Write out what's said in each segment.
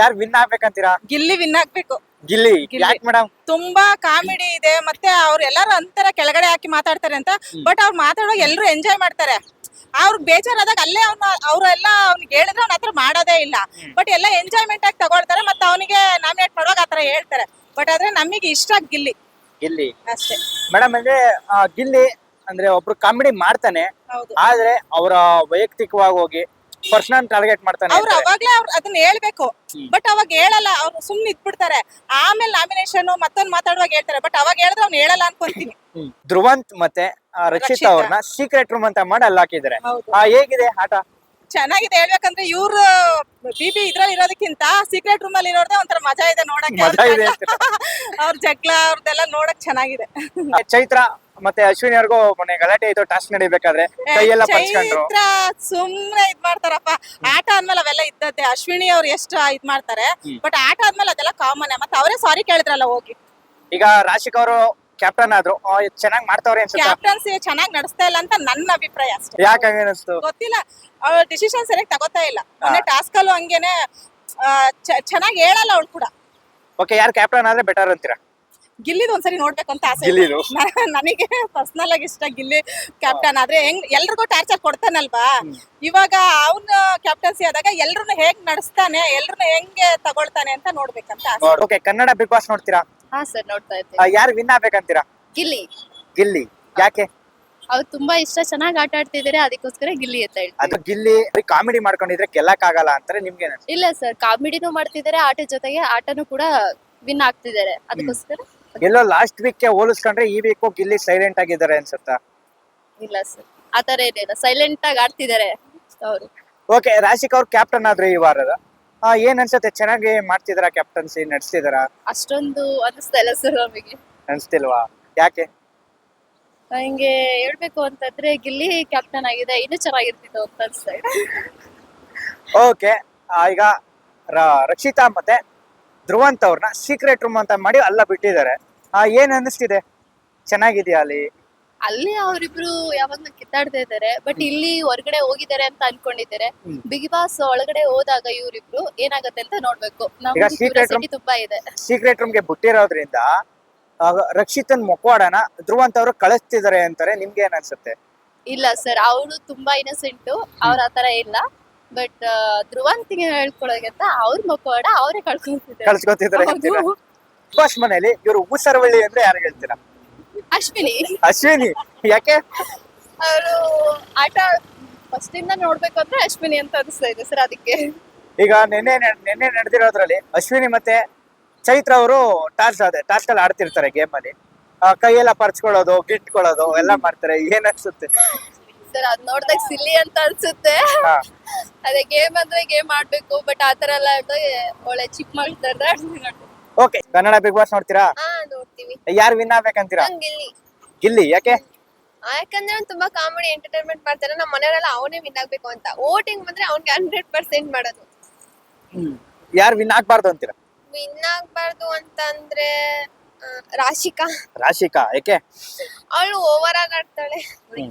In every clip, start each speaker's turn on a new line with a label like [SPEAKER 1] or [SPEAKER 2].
[SPEAKER 1] ಯಾರು win ಆಗ್ಬೇಕಂತೀರಾ?
[SPEAKER 2] Gilli win ಆಗ್ಬೇಕು.
[SPEAKER 1] ಗಿಲ್ಲಿ.
[SPEAKER 2] ಗಿಲ್ಲಿ.
[SPEAKER 1] ಯಾಕೆ ಮೇಡಮ್?
[SPEAKER 2] ತುಂಬಾ ಕಾಮಿಡಿ ಇದೆ, ಮತ್ತೆ ಅವ್ರೆಲ್ಲಾರು ಅಂತಾರ ಕೆಳಗಡೆ ಹಾಕಿ ಮಾತಾಡ್ತಾರೆ ಅಂತ. ಬಟ್ ಅವ್ರು ಮಾತಾಡೋ ಎಲ್ರು ಎಂಜಾಯ್ ಮಾಡ್ತಾರೆ. ಅವ್ರಿಗೆ ಬೇಜಾರಾದಾಗ ಅಲ್ಲೇ ಅವ್ರೆಲ್ಲ ಅವ್ನಿಗೆ ಹೇಳಿದ್ರೆ ಅವ್ನ ಹತ್ರ ಮಾಡೋದೇ ಇಲ್ಲ. ಬಟ್ ಎಲ್ಲ ಎಂಜಾಯ್ಮೆಂಟ್ ಆಗಿ ತಗೊಳ್ತಾರೆ, ಮತ್ತೆ ಅವನಿಗೆ ನಾಮಿನೇಟ್ ಮಾಡುವಾಗ ಆತರ ಹೇಳ್ತಾರೆ. ಬಟ್ ಆದ್ರೆ ನಮಗೆ ಇಷ್ಟ ಗಿಲ್ಲಿ
[SPEAKER 1] ಗಿಲ್ಲಿ
[SPEAKER 2] ಅಷ್ಟೇ.
[SPEAKER 1] ಮೇಡಮ್ ಅಂದ್ರೆ ಗಿಲ್ಲಿ ಅಂದ್ರೆ ಒಬ್ರು ಕಾಮಿಡಿ ಮಾಡ್ತಾನೆ,
[SPEAKER 2] ಹೌದು.
[SPEAKER 1] ಆದ್ರೆ ಅವರ ವೈಯಕ್ತಿಕವಾಗಿ ಹೋಗಿ ಪರ್ಸನಲ್ ಟಾರ್ಗೆಟ್ ಮಾಡ್ತಾನೆ
[SPEAKER 2] ಅವ್ರು ಅವಾಗ್ಲೇ ಅದನ್ನ ಹೇಳ್ಬೇಕು. ಬಟ್ ಅವಾಗ ಹೇಳಲ್ಲ, ಅವ್ರು ಸುಮ್ನೆ ಇದ್ಬಿಡ್ತಾರೆ. ಆಮೇಲೆ ನಾಮಿನೇಷನ್ ಮತ್ತೊಂದ್ ಮಾತಾಡುವಾಗ ಹೇಳ್ತಾರೆ. ಬಟ್ ಅವಾಗ ಹೇಳಿದ್ರೆ ಅವ್ನು ಹೇಳಲ್ಲ ಅನ್ಕೊಂತೀನಿ.
[SPEAKER 1] ಧ್ರುವಂತ್ ಮತ್ತೆ ರಕ್ಷಿತಾ ಅವ್ರನ್ನ ಸೀಕ್ರೆಟ್ ರೂಮ್ ಅಂತ ಮಾಡಿ ಅಲ್ಲಿ ಹಾಕಿದ್ದಾರೆ.
[SPEAKER 2] ಹೌದು.
[SPEAKER 1] ಹೇಗಿದೆ ಆಟ?
[SPEAKER 2] ಚೆನ್ನಾಗಿದೆ. ಹೇಳ್ಬೇಕಂದ್ರೆ ಇವ್ರು ಬಿಬಿ ಇದ್ರಲ್ಲಿ ಇರೋದಕ್ಕಿಂತ ಸೀಕ್ರೆಟ್ ರೂಮ್ ಅಲ್ಲಿ ಇರೋದೇ ಒಂಥರ ಮಜಾ ಇದೆ ನೋಡಕ್ಕೆ.
[SPEAKER 1] ಮಜಾ ಇದೆ
[SPEAKER 2] ಅವ್ರ ಜಗ್ಲ ಅವ್ರದೆಲ್ಲ ನೋಡಕ್ ಚೆನ್ನಾಗಿದೆ.
[SPEAKER 1] ಚೈತ್ರ ಮತ್ತೆ ಅಶ್ವಿನಿ ಅವ್ರಿಗೂ ಮೊನ್ನೆ ಗಲಾಟೆ ಇತ್ತು ಟಾಸ್ಕ್ ನಡಿಬೇಕಾದ್ರೆ ಕೈಯೆಲ್ಲ ಪಂಚ್ಕೊಂಡ್ರು.
[SPEAKER 2] ಚೈತ್ರ ಸುಮ್ನೆ ಇದ್ ಮಾಡ್ತಾರಪ್ಪ. ಆಟ ಆದ್ಮೇಲೆ ಅವೆಲ್ಲ ಇದ್ದತ್ತೆ. ಅಶ್ವಿನಿ ಅವ್ರು ಎಷ್ಟು ಇದ್ ಮಾಡ್ತಾರೆ, ಬಟ್ ಆಟ ಆದ್ಮೇಲೆ ಅದೆಲ್ಲ ಕಾಮನ್. ಮತ್ತೆ ಅವರೇ ಸಾರಿ ಕೇಳಿದ್ರಲ್ಲ ಹೋಗಿ. ಈಗ
[SPEAKER 1] ರಾಶಿಕ್ ಅವರು ಕ್ಯಾಪ್ಟನ್ ಆದ್ರು, ಚೆನ್ನಾಗಿ ಮಾಡ್ತಾವ್ರೆ ಅನ್ಸುತ್ತೆ.
[SPEAKER 2] ಕ್ಯಾಪ್ಟನ್ಸಿ ಚೆನ್ನಾಗಿ ನಡೆಸ್ತಾ ಇಲ್ಲ ಅಂತ ನನ್ನ ಅಭಿಪ್ರಾಯ ಅಷ್ಟೇ.
[SPEAKER 1] ಯಾಕೆ ಹಂಗೆ ಅನಿಸ್ತು
[SPEAKER 2] ಗೊತ್ತಿಲ್ಲ, ಅವ್ರ ಡಿಸಿಷನ್ ಸರಿಯಾಗಿ ತಗೋತಾ ಇಲ್ಲ. ಮೊನ್ನೆ ಟಾಸ್ಕ್ ಅಲ್ಲೂ ಹಂಗೇನೆ ಚೆನ್ನಾಗಿ ಹೇಳಲ್ಲ ಅವಳು ಕೂಡ.
[SPEAKER 1] ಓಕೆ, ಯಾರು ಕ್ಯಾಪ್ಟನ್ ಆದ್ರೆ ಬೆಟರ್ ಅಂತೀರಾ?
[SPEAKER 2] ಗಿಲ್ಲಿದ್ ಒಂದ್ಸರಿ ನೋಡ್ಬೇಕು ಅಂತ ಆಸೆ.
[SPEAKER 1] ಗಿಲ್ಲಿದು
[SPEAKER 2] ನನಗೆ ಪರ್ಸನಲ್ ಆಗಿ ಇಷ್ಟ ಗಿಲ್ಲಿ ಕ್ಯಾಪ್ಟನ್ ಆದ್ರೆ. ಎಲ್ರಿಗೂ ಟಾರ್ಚರ್ ಕೊಡ್ತಾನಲ್ವಾ. ಇವಾಗ ಅವ್ನ ಕ್ಯಾಪ್ಟನ್ಸಿ ಆದಾಗ ಎಲ್ರನ್ನ ಹೇಗ್ ನಡೆಸ್ತಾನೆ, ಎಲ್ರನ್ನ ಹೆಂಗೆ ತಗೊಳ್ತಾನೆ ಅಂತ ನೋಡ್ಬೇಕಂತ ಆಸೆ.
[SPEAKER 1] ಓಕೆ, ಕನ್ನಡ ಬಿಗ್ ಬಾಸ್ ನೋಡ್ತೀರಾ?
[SPEAKER 3] ಹಾ ಸರ್, ನೋಡ್ತಾ ಇರ್ತೀನಿ.
[SPEAKER 1] ಯಾರು ವಿನ್ ಆಗ್ಬೇಕಂತೀರಾ?
[SPEAKER 3] ಗಿಲ್ಲಿ.
[SPEAKER 1] ಗಿಲ್ಲಿ. ಯಾಕೆ?
[SPEAKER 3] ಅವ್ರು ತುಂಬಾ ಇಷ್ಟ, ಚೆನ್ನಾಗಿ ಆಟ ಆಡ್ತಿದ್ದಾರೆ, ಅದಕ್ಕೋಸ್ಕರ ಗಿಲ್ಲಿ ಅಂತ ಹೇಳ್ತೀನಿ.
[SPEAKER 1] ಅದು ಗಿಲ್ಲಿ ಕಾಮಿಡಿ ಮಾಡ್ಕೊಂಡಿದ್ರೆ ಗೆಲ್ಲಕ್ ಆಗಲ್ಲ ಅಂತಾರೆ, ನಿಮ್ಗೆ
[SPEAKER 3] ಇಲ್ಲ ಸರ್, ಕಾಮಿಡಿನೂ ಮಾಡ್ತಿದ್ದಾರೆ, ಆಟದ ಜೊತೆಗೆ ಆಟನೂ ಕೂಡ ವಿನ್ ಆಗ್ತಿದ್ದಾರೆ, ಅದಕ್ಕೋಸ್ಕರ.
[SPEAKER 1] ಎಲ್ಲೋ ಲಾಸ್ಟ್ ವೀಕ್ ಗೆ ಹೋಲಿಸ್ಕೊಂಡ್ರೆ ಈ ವೀಕ್ ಗಿಲ್ಲಿ ಸೈಲೆಂಟ್ ಆಗಿದ್ದಾರೆ ಅನ್ಸುತ್ತಾ?
[SPEAKER 3] ಇಲ್ಲ ಸರ್, ಆತರ ಏನಿಲ್ಲ, ಸೈಲೆಂಟ್ ಆಗಿ ಆಡ್ತಿದ್ದಾರೆ ಅವರು.
[SPEAKER 1] ಓಕೆ, ರಾಶಿಕ್ ಅವ್ರು ಕ್ಯಾಪ್ಟನ್ ಆದ್ರೆ ಈ ವಾರದ ಏನ್ ಅನ್ಸುತ್ತೆ? ಚೆನ್ನಾಗಿ ಮಾಡ್ತಿದಾರ, ಕ್ಯಾಪ್ಟನ್ಸಿ ನಡೆಸ್ತಿದಾರ?
[SPEAKER 3] ಅಷ್ಟೊಂದು ಅನಿಸ್ತಾ ಇಲ್ಲ ಸರ್ ನಮಗೆ.
[SPEAKER 1] ಅನ್ಸ್ತಿಲ್ವಾ? ಯಾಕೆ?
[SPEAKER 3] ಹಿಂಗೆ ಹೇಳ್ಬೇಕು ಅಂತಂದ್ರೆ ಗಿಲ್ಲಿ ಕ್ಯಾಪ್ಟನ್ ಆಗಿದೆ, ಇನ್ನೂ ಚೆನ್ನಾಗಿರ್ತಿತ್ತು ಅಂತ ಅನ್ಸ್ತಾ ಇದೆ.
[SPEAKER 1] ಓಕೆ, ಈಗ ರಕ್ಷಿತಾ ಮತ್ತೆ ಧ್ರುವಂತ್ ಅವ್ರನ್ನ ಸೀಕ್ರೆಟ್ ರೂಮ್ ಅಂತ ಮಾಡಿ ಅಲ್ಲ ಬಿಟ್ಟಿದ್ದಾರೆ. ಏನ್ ಅನಿಸ್ತಿದೆ? ಚೆನ್ನಾಗಿದ್ಯಾ ಅಲ್ಲಿ?
[SPEAKER 3] ಅಲ್ಲಿ ಅವರಿಬ್ರು ಯಾವಾಗ್ಲೂ ಕಿತ್ತಾಡ್ತಾ ಇದ್ದಾರೆ, ಬಟ್ ಇಲ್ಲಿ ಹೊರಗಡೆ ಹೋಗಿದ್ದಾರೆ ಅಂತ ಅನ್ಕೊಂಡಿದ್ದಾರೆ. ಬಿಗ್ ಬಾಸ್ ಒಳಗಡೆ ಹೋದಾಗ ಇವ್ರಿಬ್ರು ಏನಾಗತ್ತೆ ಅಂತ ನೋಡ್ಬೇಕು.
[SPEAKER 1] ಈಗ secret room-
[SPEAKER 3] ತುಂಬಾ ಇದೆ.
[SPEAKER 1] ಸೀಕ್ರೆಟ್ ರೂಮ್ಗೆ ಬಿಟ್ಟಿರೋದ್ರಿಂದ ರಕ್ಷಿತನ್ ಮುಖವಾಡನ ಧ್ರುವಂತ್ ಅವರು ಕಳಿಸ್ತಿದ್ದಾರೆ ಅಂತಾರೆ, ನಿಮ್ಗೆ ಏನ್ ಅನ್ಸುತ್ತೆ?
[SPEAKER 3] ಇಲ್ಲ ಸರ್, ಅವಳು ತುಂಬಾ ಇನ್ನಸೆಂಟ್, ಅವ್ರ ಆತರ ಇಲ್ಲ. ಬಟ್ ಧ್ರುವಂತಿಗೆ ಹೇಳ್ಕೊಳಗಂತ ಅವ್ರ ಮುಖವಾಡ ಅವರೇ
[SPEAKER 1] ಕಳ್ಸ್ಕೊತಿದ್ದಾರೆ ಅಂತೀರಾ? ಬಿಗ್ ಬಾಸ್ ಮನೇಲಿ ಇವ್ರು ಊಸರವಳ್ಳಿ ಅಂದ್ರೆ ಯಾರು ಹೇಳ್ತೀರಾ?
[SPEAKER 3] ಅಶ್ವಿನಿ.
[SPEAKER 1] ಅಶ್ವಿನಿ. ಯಾಕೆ?
[SPEAKER 3] ಅವರು ಆಟ ಫಸ್ಟ್ ಇಂದ ನೋಡ್ಬೇಕು ಅಂದ್ರೆ ಅಶ್ವಿನಿ ಅಂತ ಅನಿಸ್ತಾ ಇದೆ ಸರ್, ಅದಕ್ಕೆ.
[SPEAKER 1] ಈಗ ನೆನ್ನೆ ನಡೆದಿರೋದ್ರಲ್ಲಿ ಅಶ್ವಿನಿ ಮತ್ತೆ ಚೈತ್ರ ಅವರು ಟಾಸ್ಕ್ ಅಲ್ಲಿ ಆಡ್ತಿರ್ತಾರೆ ಗೇಮ್ ಅಲ್ಲಿ. ಕೈಯೆಲ್ಲ ಪರ್ಚ್ಕೊಳ್ಳೋದು, ಗಿಟ್ಕೊಳ್ಳೋದು ಎಲ್ಲ ಮಾಡ್ತಾರೆ, ಏನ್ ಅನ್ಸುತ್ತೆ
[SPEAKER 3] ಸರ್? ಅದ್ ನೋಡ್ದಾಗ ಸಿಲ್ಲಿ ಅಂತ ಅನ್ಸುತ್ತೆ. ಅದೇ ಗೇಮ್ ಅಂದ್ರೆ ಗೇಮ್ ಆಡ್ಬೇಕು, ಬಟ್ ಆತರ ಎಲ್ಲ ಒಳ್ಳೆ ಚಿಕ್ಕ ಮಾಡ್ತಾರೆ.
[SPEAKER 1] ಓಕೆ, ಕನ್ನಡ ಬಿಗ್ ಬಾಸ್ ನೋಡ್ತೀರಾ?
[SPEAKER 3] ನೋಡ್ತೀವಿ.
[SPEAKER 1] ಯಾರು ವಿನ್ ಆಗ್ಬೇಕಂತೀರಾ?
[SPEAKER 3] ಗಿಲ್ಲಿ.
[SPEAKER 1] ಗಿಲ್ಲಿ. ಯಾಕೆ?
[SPEAKER 3] ಯಾಕಂದ್ರೆ ಅವ್ನು ತುಂಬಾ ಕಾಮಿಡಿ ಎಂಟರ್ಟೈನ್ಮೆಂಟ್ ಮಾಡ್ತಾರೆ. ನಮ್ಮ ಮನೆಯವರೆಲ್ಲ ಅವನೇ ವಿನ್ ಆಗ್ಬೇಕು ಅಂತ. ವೋಟಿಂಗ್ ಬಂದ್ರೆ ಅವ್ನಿಗೆ 100% ಮಾಡೋದು.
[SPEAKER 1] ಯಾರು ವಿನ್ ಆಗ್ಬಾರ್ದು ಅಂತೀರಾ?
[SPEAKER 3] ವಿನ್ ಆಗ್ಬಾರ್ದು ಅಂತಂದ್ರೆ ರಾಶಿಕಾ.
[SPEAKER 1] ರಾಶಿಕಾ. ಯಾಕೆ?
[SPEAKER 3] ಅವಳು ಓವರ್ ಆಗಿ ಆಡ್ತಾಳೆ,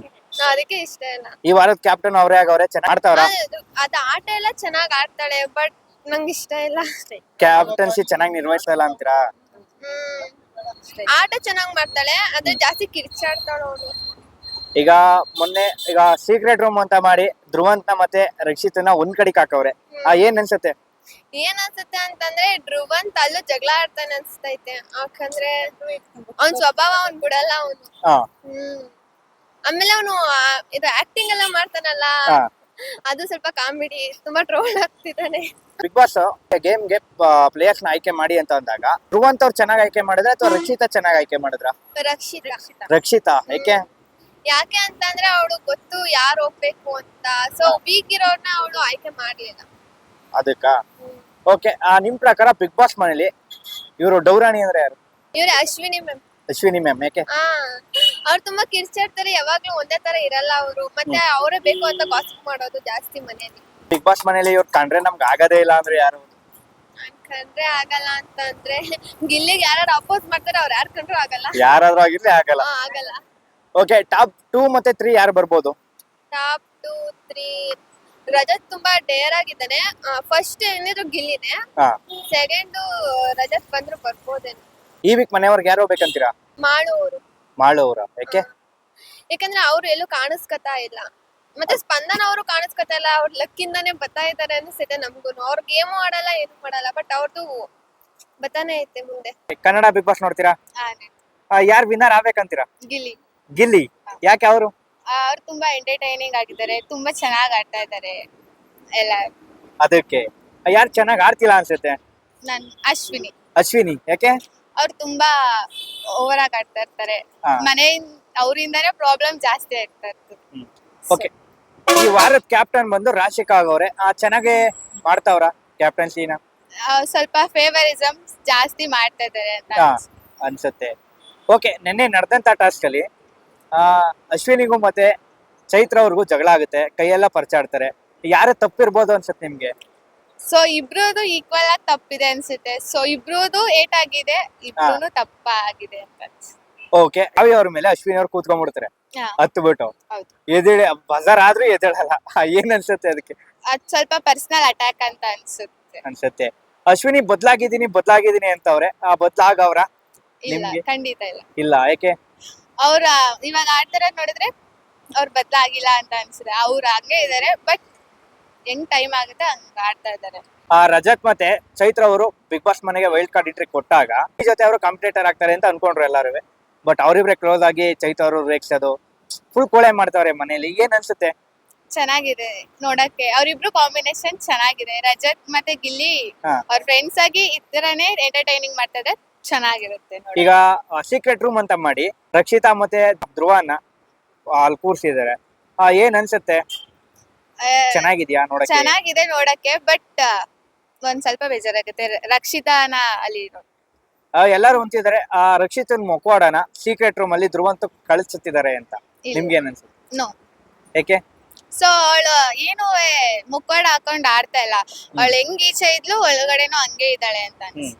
[SPEAKER 3] ಅದಕ್ಕೆ ಇಷ್ಟ ಇಲ್ಲ.
[SPEAKER 1] ಈ ವಾರದ ಕ್ಯಾಪ್ಟನ್ ಅವರೇ ಆಗವ್ರೆ, ಚೆನ್ನಾಗಿ ಆಡ್ತಾವ್ರ?
[SPEAKER 3] ಅದ ಆಟ ಎಲ್ಲ ಚೆನ್ನಾಗಿ ಆಡ್ತಾಳೆ, ಬಟ್ ನಂಗೆ ಇಷ್ಟ ಇಲ್ಲ.
[SPEAKER 1] ಕ್ಯಾಪ್ಟನ್ಸಿ ಚೆನ್ನಾಗಿ ನಿರ್ವಹಿಸ್ತಾ ಇಲ್ಲ ಅಂತೀರಾ?
[SPEAKER 3] ಆಟ ಚೆನ್ನಾಗಿ ಮಾಡ್ತಾಳೆ, ಆದ್ರೆ ಜಾಸ್ತಿ ಕಿರ್ಚಾಡ್ತಾಳೆ ಅವಳು.
[SPEAKER 1] ಈಗ ಮೊನ್ನೆ ಸೀಕ್ರೆಟ್ ರೂಮ್ ಅಂತ ಮಾಡಿ ಧ್ರುವಂತ ಮತ್ತೆ ರಕ್ಷಿತನ ಒಂದ್ ಕಡೆಗೆ ಹಾಕವ್ರೆ, ಏನ್ ಅನ್ಸುತ್ತೆ?
[SPEAKER 3] ಏನ್ ಅನ್ಸುತ್ತೆ ಅಂತಂದ್ರೆ ಧ್ರುವಂತ್ ಅಲ್ಲೂ ಜಗಳ ಆಡ್ತಾನೆ ಅನ್ಸ್ತೈತೆ. ಯಾಕಂದ್ರೆ ಅವ್ನ್ ಸ್ವಭಾವ ಅವ್ನ್ ಬಿಡಲ್ಲ ಅವನು. ಆಮೇಲೆ ಅವನು ಇದು ಆಕ್ಟಿಂಗ್ ಎಲ್ಲ ಮಾಡ್ತಾನಲ್ಲ, ಅದು ಸ್ವಲ್ಪ ಕಾಮಿಡಿ, ತುಂಬಾ ಟ್ರೋಲ್ ಆಗ್ತಿದ್ದಾನೆ.
[SPEAKER 1] ಬಿಗ್ ಬಾಸ್ ಗೇಮ್ಗೆ ಪ್ಲೇಯರ್ಸ್ ನ ಆಯ್ಕೆ ಮಾಡಿ ಅಂತ ಅಂದಾಗ ಧ್ರುವಂತ್ ಅವ್ರು ಚೆನ್ನಾಗಿ ಆಯ್ಕೆ ಮಾಡಿದ್ರೆ ಅಥವಾ ರಕ್ಷಿತಾ ಚೆನ್ನಾಗಿ ಆಯ್ಕೆ ಮಾಡಿದ್ರ? ರಕ್ಷಿತಾ.
[SPEAKER 3] ಯಾಕೆ ಅಂತಂದ್ರೆ ಅವಳು ಗೊತ್ತು ಯಾರು ಹೋಗ್ಬೇಕು ಅಂತ, ಸೊ ವೀಕ್ ಇರೋರ್ನ ಅವಳು ಆಯ್ಕೆ ಮಾಡ್ಲಿಲ್ಲ
[SPEAKER 1] ಅದಕ್ಕ. ಓಕೆ, ನಿಮ್ ಪ್ರಕಾರ ಬಿಗ್ ಬಾಸ್ ಮನೇಲಿ ಇವರು ಡೌರಾಣಿ ಅಂದ್ರೆ ಯಾರು?
[SPEAKER 3] ಇವ್ರೆ ಅಶ್ವಿನಿ ಮ್ಯಾಮ್.
[SPEAKER 1] ಅಶ್ವಿನಿ ಮ್ಯಾಮ್. ಯಾಕೆ?
[SPEAKER 3] ಅವ್ರು ತುಂಬಾ ಕಿರ್ಚಾಡ್ತಾರೆ, ಯಾವಾಗ್ಲೂ ಒಂದೇ ತರ ಇರಲ್ಲ ಅವರು. ಮತ್ತೆ ಅವರೇ ಬೇಕು ಅಂತ ಗಾಸಿಪ್ ಮಾಡೋದು ಜಾಸ್ತಿ ಮನೇಲಿ.
[SPEAKER 1] ಬಿಗ್ ಬಾಸ್ ಮನೇಲಿ ಇವ್ರು ಕಂಡ್ರೆ ನಮ್ಗೆ ಆಗದೇ ಇಲ್ಲ ಅಂದ್ರೆ ಯಾರು?
[SPEAKER 3] ಕಂಡ್ರೆ ಆಗಲ್ಲ ಅಂತಂದ್ರೆ ಗಿಲ್ಲಿಗೆ ಯಾರು ಅಪೋಸ್ ಮಾಡ್ತಾರೆ, ಅವ್ರು ಯಾರು ಕಂಡ್ರು ಆಗಲ್ಲ.
[SPEAKER 1] ಯಾರಾದ್ರೂ ಆಗಿರ್ಲಿ ಆಗಲ್ಲ.
[SPEAKER 3] ಆಗಲ್ಲ.
[SPEAKER 1] ಓಕೆ, ಟಾಪ್ 2 ಮತ್ತೆ 3 ಯಾರು ಬರ್ಬೋದು?
[SPEAKER 3] ಟಾಪ್ 2, 3 ರಜತ್ ತುಂಬಾ ಡೇರ್ ಆಗಿದ್ದಾನೆ. ಫಸ್ಟ್ ಏನಿದ್ರು ಗಿಲ್ಲಿನೇ,
[SPEAKER 1] ಹಾ
[SPEAKER 3] ಸೆಕೆಂಡ್ ರಜತ್ ಬಂದ್ರು ಬರ್ಬೋದೇನೋ.
[SPEAKER 1] ಈ ವೀಕ್ ಮನೆಯವ್ರಿಗೆ ಯಾರು ಬೇಕಂತೀರಾ?
[SPEAKER 3] ಮಾಡು ಅವರು.
[SPEAKER 1] ಮಾಳು ಅವರ ಯಾಕೆ?
[SPEAKER 3] ಯಾಕಂದ್ರೆ ಅವ್ರು ಎಲ್ಲೂ ಕಾಣಿಸ್ಕೊತಾ ಇಲ್ಲ, ಮತ್ತೆ ಸ್ಪಂದನ ಅವರು ಕಾಣಿಸ್ಕೊತಾ ಇಲ್ಲ. ಅವ್ರ ಲಕ್ಕಿಂದಾನೇ ಬರ್ತಾ ಇದಾರೆ ಅನ್ಸುತ್ತೆ ನಮ್ಗೂನು. ಅವ್ರ ಗೇಮು ಆಡಲ್ಲ ಏನು ಮಾಡಲ್ಲ, ಬಟ್ ಅವ್ರದ್ದು ಬತಾನೆ ಐತೆ ಮುಂದೆ.
[SPEAKER 1] ಕನ್ನಡ ಬಿಗ್ ಬಾಸ್ ನೋಡ್ತೀರಾ? ಯಾರು ವಿನ್ನರ್ ಆಗ್ಬೇಕಂತೀರಾ?
[SPEAKER 3] ಗಿಲ್ಲಿ.
[SPEAKER 1] ಗಿಲ್ಲಿ ಯಾಕೆ ಅವರು?
[SPEAKER 3] ಅವ್ರು ತುಂಬಾ ಎಂಟರ್ಟೈನಿಂಗ್ ಆಗಿದ್ದಾರೆ, ತುಂಬಾ ಚೆನ್ನಾಗಿ ಆಡ್ತಾ ಇದ್ದಾರೆ ಎಲ್ಲ.
[SPEAKER 1] ಅದಕ್ಕೆ ಯಾರು ಚೆನ್ನಾಗಿ ಆಡ್ತಿಲ್ಲ ಅನ್ಸುತ್ತೆ?
[SPEAKER 3] ನನ್ ಅಶ್ವಿನಿ.
[SPEAKER 1] ಅಶ್ವಿನಿ ಯಾಕೆ?
[SPEAKER 3] ಅವ್ರು ತುಂಬಾ ಓವರ್ ಆಗಿ ಆಡ್ತಾ ಇರ್ತಾರೆ,
[SPEAKER 1] ಹಾ.
[SPEAKER 3] ಅವರಿಂದಾನೇ ಪ್ರಾಬ್ಲಮ್ ಜಾಸ್ತಿ ಆಗ್ತಾ ಇರ್ತದೆ.
[SPEAKER 1] ಓಕೆ, ಈ ವಾರದ ಕ್ಯಾಪ್ಟನ್ ಬಂದು ರಾಶಿಕಾ ಆಗವ್ರೆ. ಚೆನ್ನಾಗೆ ಮಾಡ್ತಾವ್ರ ಕ್ಯಾಪ್ಟನ್ಸಿನ?
[SPEAKER 3] ಸ್ವಲ್ಪ ಫೇವರಿಸಮ್ ಜಾಸ್ತಿ ಮಾಡ್ತಾ ಇದ್ದಾರೆ ಅಂತ
[SPEAKER 1] ಹಾ,
[SPEAKER 3] ಅನ್ಸುತ್ತೆ.
[SPEAKER 1] ಅನ್ಸುತ್ತೆ. ಓಕೆ, ನಿನ್ನೆ ನಡೆದಂತ ಟಾಸ್ಕ್ ಅಲ್ಲಿ ಅಶ್ವಿನಿಗೂ ಮತ್ತೆ ಚೈತ್ರ ಅವ್ರಿಗೂ ಜಗಳ ಆಗುತ್ತೆ, ಕೈಯೆಲ್ಲ ಪರ್ಚಾಡ್ತಾರೆ. ಯಾರು ತಪ್ಪಿರ್ಬೋದು ಅನ್ಸುತ್ತೆ ನಿಮ್ಗೆ?
[SPEAKER 3] ಸೊ ಇಬ್ರದು ಈಕ್ವಲ್ ಆಗಿ ತಪ್ಪಿದೆ ಅನ್ಸುತ್ತೆ. ಸೊ ಇಬ್ರದು ಏಟ್ ಆಗಿದೆ, ಇಬ್ರು ತಪ್ಪ ಆಗಿದೆ ಅಂತ ಅನ್ಸುತ್ತೆ.
[SPEAKER 1] ಓಕೆ, ಕಾವ್ಯ ಅವ್ರ ಮೇಲೆ ಅಶ್ವಿನಿ ಅವ್ರು ಕೂತ್ಕೊಂಡ್ಬಿಡ್ತಾರೆ
[SPEAKER 3] ಹಾ,
[SPEAKER 1] ಹತ್ತು ಬಿಟ್ಟು.
[SPEAKER 3] ಹೌದು.
[SPEAKER 1] ಎದೇಳಿ ಬಜಾರ್ ಆದ್ರೂ ಎದ್ದೇಳಲ್ಲ. ಏನ್ ಅನ್ಸುತ್ತೆ ಅದಕ್ಕೆ?
[SPEAKER 3] ಅದ್ ಸ್ವಲ್ಪ ಪರ್ಸನಲ್ ಅಟ್ಯಾಕ್ ಅಂತ ಅನ್ಸುತ್ತೆ.
[SPEAKER 1] ಅನ್ಸುತ್ತೆ. ಅಶ್ವಿನಿ ಬದ್ಲಾಗಿದ್ದೀನಿ ಅಂತವ್ರೆ. ಬದ್ಲಾಗವ್ರ?
[SPEAKER 3] ಇಲ್ಲ,
[SPEAKER 1] ನಿಮ್ಗೆ?
[SPEAKER 3] ಖಂಡಿತ ಇಲ್ಲ.
[SPEAKER 1] ಇಲ್ಲ, ಯಾಕೆ?
[SPEAKER 3] ಅವ್ರ ಇವಾಗ ಆಡ್ತಾರ ನೋಡಿದ್ರೆ ಅವ್ರು ಬದ್ಲಾಗಿಲ್ಲ ಅಂತ ಅನ್ಸುತ್ತೆ. ಅವ್ರು ಹಂಗೆ ಇದಾರೆ, ಬಟ್ ಹೆಂಗ್ ಟೈಮ್ ಆಗುತ್ತೆ ಹಂಗ ಆಡ್ತಾ ಇದಾರೆ.
[SPEAKER 1] ರಜತ್ ಮತ್ತೆ ಚೈತ್ರ ಅವರು ಬಿಗ್ ಬಾಸ್ ಮನೆಗೆ ವೈಲ್ಡ್ ಕಾರ್ಡ್ ಎಂಟ್ರಿ ಕೊಟ್ಟಾಗ ಈ ಜೊತೆ ಅವರು ಕಾಂಪಿಟೇಟರ್ ಆಗ್ತಾರೆ ಅಂತ ಅನ್ಕೊಂಡ್ರು ಎಲ್ಲಾರು. ಬಟ್ ಅವ್ರಿಬ್ರೆ ಕ್ಲೋಸ್ ಆಗಿ ಚೈತ್ರ ಅವರು ರೇಗ್ಸೋದು ಫುಲ್ ಕೋಳೆ ಮಾಡ್ತಾವ್ರೆ ಮನೇಲಿ. ಏನ್ ಅನ್ಸುತ್ತೆ?
[SPEAKER 3] ಚೆನ್ನಾಗಿದೆ ನೋಡಕ್ಕೆ, ಅವ್ರಿಬ್ರು ಕಾಂಬಿನೇಷನ್ ಚೆನ್ನಾಗಿದೆ. ರಜತ್ ಮತ್ತೆ ಗಿಲ್ಲಿ
[SPEAKER 1] ಹಾ.
[SPEAKER 3] ಅವ್ರ ಫ್ರೆಂಡ್ಸ್ ಆಗಿ ಇತರನೇ ಎಂಟರ್ಟೈನಿಂಗ್ ಮಾಡ್ತಾರೆ, ಚೆನ್ನಾಗಿರುತ್ತೆ ನೋಡಿ.
[SPEAKER 1] ಈಗ ಸೀಕ್ರೆಟ್ ರೂಮ್ ಅಂತ ಮಾಡಿ ರಕ್ಷಿತಾ ಮತ್ತೆ ಧ್ರುವನ ಅಲ್ಲಿ ಕೂರ್ಸಿದಾರೆ. ಏನ್ ಅನ್ಸುತ್ತೆ? ಚೆನ್ನಾಗಿದ್ಯಾ ನೋಡಕ್ಕೆ?
[SPEAKER 3] ಚೆನ್ನಾಗಿದೆ ನೋಡಕ್ಕೆ, ಬಟ್ ಒಂದ್ ಸ್ವಲ್ಪ ಬೇಜಾರಾಗುತ್ತೆ ರಕ್ಷಿತಾನ ಅಲ್ಲಿ ನೋಡಿ.
[SPEAKER 1] ಎಲ್ಲಾರು ಅಂತಿದ್ದಾರೆ ರಕ್ಷಿತನ್ ಮೊಕ್ವಾಡನ ಸೀಕ್ರೆಟ್ ರೂಮ್ ಅಲ್ಲಿ ಧ್ರುವಂತ ಕಳಿಸುತ್ತಿದ್ದಾರೆ ಅಂತ.
[SPEAKER 3] ಇಲ್ಲ.
[SPEAKER 1] ನಿಮ್ಗೆ ಏನ್ ಅನ್ಸುತ್ತೆ?
[SPEAKER 3] ನೋ.
[SPEAKER 1] ಯಾಕೆ?
[SPEAKER 3] ಸೊ ಅವಳು ಏನು ಮುಖವಾಡ ಹಾಕೊಂಡ್ ಆಡ್ತಾ ಇಲ್ಲ. ಅವಳು ಹೆಂಗ್ ಈಚೆ ಇದ್ಲು ಒಳಗಡೆನೂ ಹಂಗೆ ಇದ್ದಾಳೆ ಅಂತ ಅನ್ಸುತ್ತೆ.